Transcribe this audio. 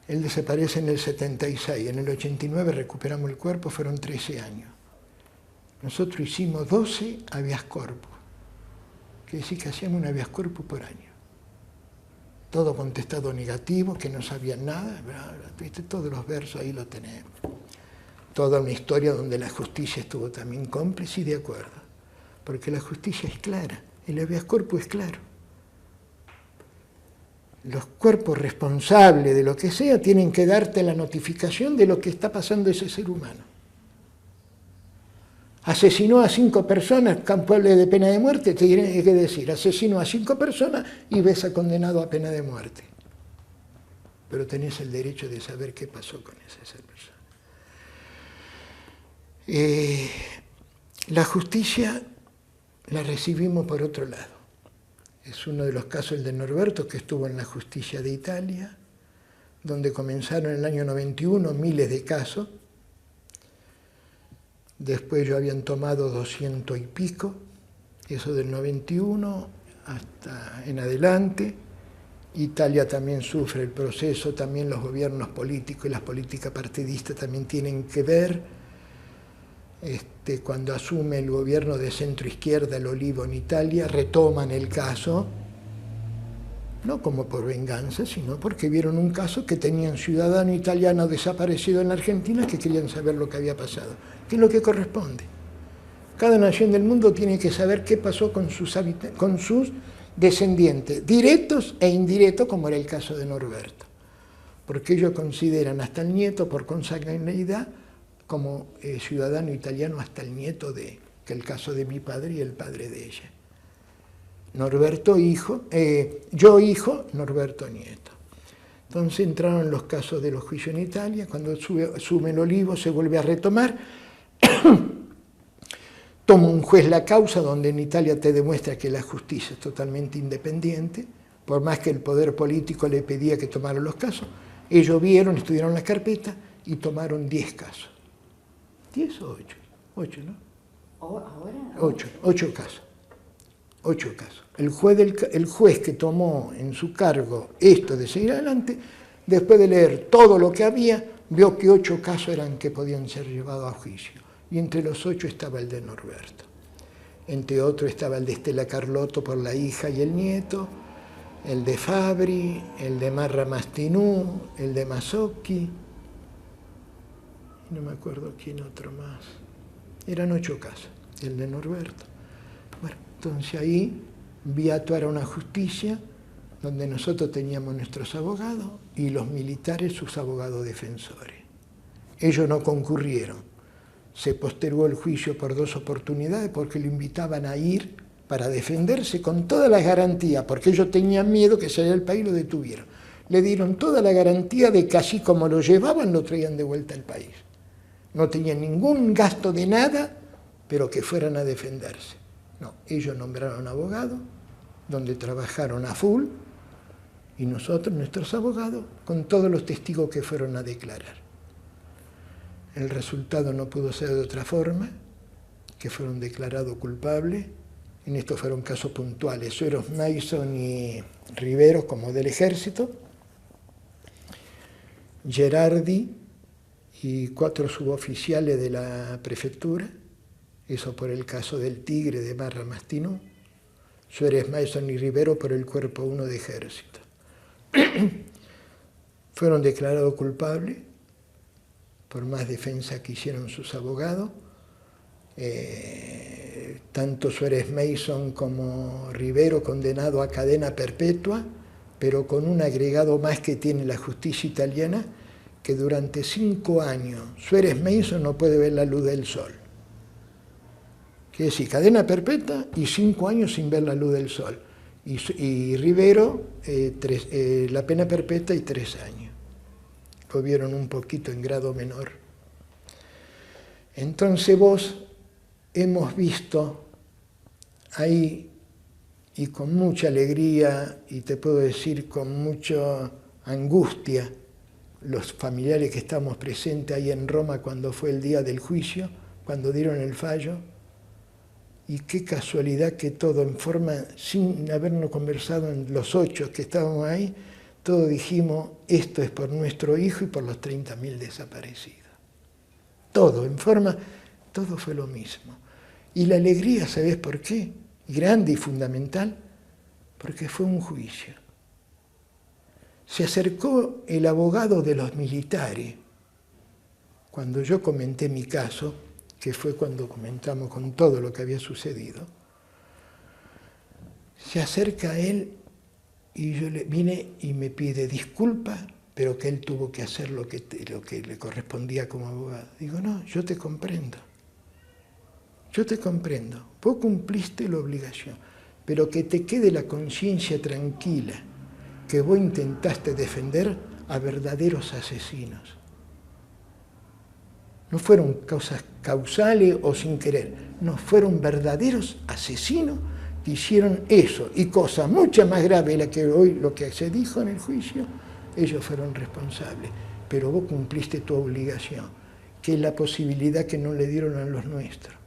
Él desaparece en el 76, en el 89 recuperamos el cuerpo, fueron 13 años. Nosotros hicimos 12 habeas corpus, quiere decir que hacíamos un habeas corpus por año. Todo contestado negativo, que no sabían nada, ¿viste? Todos los versos ahí lo tenemos. Toda una historia donde la justicia estuvo también cómplice y de acuerdo, porque la justicia es clara, el habeas corpus es claro. Los cuerpos responsables de lo que sea tienen que darte la notificación de lo que está pasando a ese ser humano. Asesinó a 5 personas, culpable de pena de muerte, te tiene que decir, asesinó a 5 personas y ves a condenado a pena de muerte. Pero tenés el derecho de saber qué pasó con esa persona. La justicia la recibimos por otro lado. Es uno de los casos, el de Norberto, que estuvo en la justicia de Italia, donde comenzaron en el año 91 miles de casos. Después ellos habían tomado 200 y pico, eso del 91 hasta en adelante. Italia también sufre el proceso, también los gobiernos políticos y las políticas partidistas también tienen que ver. Cuando asume el gobierno de centro-izquierda, el Olivo en Italia, retoman el caso, no como por venganza, sino porque vieron un caso que tenían ciudadano italiano desaparecido en la Argentina que querían saber lo que había pasado, que es lo que corresponde. Cada nación del mundo tiene que saber qué pasó con sus descendientes, directos e indirectos, como era el caso de Norberto, porque ellos consideran hasta el nieto por consanguinidad como ciudadano italiano hasta el nieto que el caso de mi padre y el padre de ella. Norberto hijo, yo hijo, Norberto nieto. Entonces entraron los casos de los juicios en Italia, cuando asume el Olivo se vuelve a retomar, toma un juez la causa, donde en Italia te demuestra que la justicia es totalmente independiente, por más que el poder político le pedía que tomaran los casos. Ellos vieron, estudiaron la carpeta y tomaron 10 casos. 10 o 8, 8, ¿no? ¿Ahora? 8 casos. 8 casos. El juez que tomó en su cargo esto de seguir adelante, después de leer todo lo que había, vio que 8 casos eran que podían ser llevados a juicio. Y entre los 8 estaba el de Norberto. Entre otros estaba el de Stella Carlotto por la hija y el nieto, el de Fabri, el de Marra Mastinú, el de Mazzocchi. No me acuerdo quién otro más. Eran 8 casos, el de Norberto. Bueno, entonces ahí vi actuar a una justicia donde nosotros teníamos nuestros abogados y los militares sus abogados defensores. Ellos no concurrieron. Se postergó el juicio por 2 oportunidades porque lo invitaban a ir para defenderse con todas las garantías, porque ellos tenían miedo que saliera del país y lo detuvieron. Le dieron toda la garantía de que así como lo llevaban, lo traían de vuelta al país. No tenían ningún gasto de nada, pero que fueran a defenderse. No, ellos nombraron abogados, donde trabajaron a full, y nosotros, nuestros abogados, con todos los testigos que fueron a declarar. El resultado no pudo ser de otra forma, que fueron declarados culpables. En estos fueron casos puntuales, Sueros Mason y Rivero, como del ejército, Gerardi y 4 suboficiales de la prefectura, eso por el caso del Tigre de Marra Mastinú, Suárez Mason y Rivero por el cuerpo 1 de ejército. Fueron declarados culpables, por más defensa que hicieron sus abogados. Tanto Suárez Mason como Rivero condenado a cadena perpetua, pero con un agregado más que tiene la justicia italiana, que durante 5 años Suárez Mason no puede ver la luz del sol. Quiere decir, cadena perpetua y 5 años sin ver la luz del sol. Y Rivero, la pena perpetua y 3 años. Lo vieron un poquito en grado menor. Entonces hemos visto ahí, y con mucha alegría, y te puedo decir con mucha angustia, los familiares que estamos presentes ahí en Roma cuando fue el día del juicio, cuando dieron el fallo, y qué casualidad que todo en forma, sin habernos conversado en los 8 que estábamos ahí, todos dijimos, esto es por nuestro hijo y por los 30.000 desaparecidos. Todo, en forma, todo fue lo mismo. Y la alegría, ¿sabes por qué? Grande y fundamental, porque fue un juicio. Se acercó el abogado de los militares, cuando yo comenté mi caso, que fue cuando comentamos con todo lo que había sucedido, se acerca a él y yo vine y me pide disculpas, pero que él tuvo que hacer lo que le correspondía como abogado. Digo, no, yo te comprendo. Yo te comprendo. Vos cumpliste la obligación, pero que te quede la conciencia tranquila que vos intentaste defender a verdaderos asesinos. No fueron causas causales o sin querer, no, fueron verdaderos asesinos que hicieron eso y cosas mucho más graves de la que hoy, lo que se dijo en el juicio, ellos fueron responsables. Pero vos cumpliste tu obligación, que es la posibilidad que no le dieron a los nuestros.